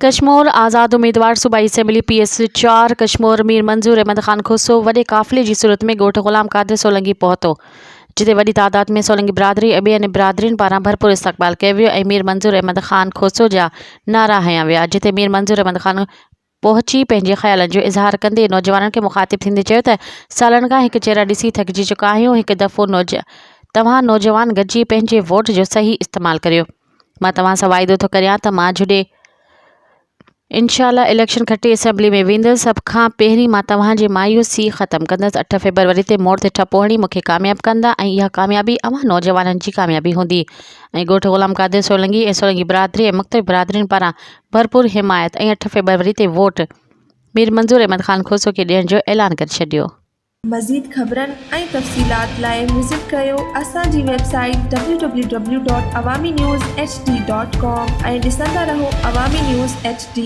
कश्मीर आज़ाद उम्मीदवार सूबाई assembly PS4 Kashmir Mir मंजूर अहमद खान खोसो वॾे काफ़िले जी सूरत में ॻोठ ग़ुलाम क़ादिर सोलंकी पहुतो, जिते वॾी तादाद में सोलंकी बिरादरी ऐं ॿियनि बिरादरियुनि पारां भरपूर इस्तक़बाल कयो वियो ऐं मीर मंजूर अहमद खान खोसो जा नारा हयां विया। जिते मीर मंजूर अहमद खान पहुची पंहिंजे ख़्यालनि जो इज़हार कंदे नौजवाननि खे मुख़ातिब थींदे चयो त सालनि खां हिकु चेहरा ॾिसी थकिजी चुका आहियूं। हिकु दफ़ो तव्हां नौजवान गॾिजी पंहिंजे वोट जो सही इस्तेमालु करियो। मां तव्हां सां वाइदो थो करियां त मां जुॾे इंशाअल्लाह इलेक्शन खटी असम्बली में वेंदुसि। सभ खां पहिरीं मां तव्हांजी मायूसी ख़तमु कंदसि। 8 फ़रवरी ते मोड़ ते ठपो हणी मूंखे कामयाबु कंदा ऐं इहा कामयाबी अवां नौजवाननि जी कामयाबी हूंदी ऐं ॻोठ ग़ुलाम क़ादिर सोलंकी ऐं सोलंकी बिरादरी ऐं मुख़्तलिफ़ बिरादरियुनि पारां भरपूर हिमायत ऐं 8 फ़रवरी ते वोट मीर मंजूर अहमद खान खोसो खे ॾियण जो ऐलान करे छॾियो। मज़ीद ख़बरनि ऐं तफ़सीलात लाइ विज़िट कयो असांजी वेबसाइट www.awamiNewsHD.com ऐं ॾिसंदा रहो अवामी न्यूज़ HD।